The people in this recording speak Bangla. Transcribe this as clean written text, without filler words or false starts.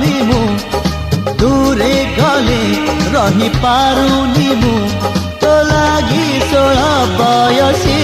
ବି ମୁଁ ଦୂରେ ଗଲେ ରହି ପାରୁନି ମୁଁ ତୋ ଲାଗି 16 ବୟସୀ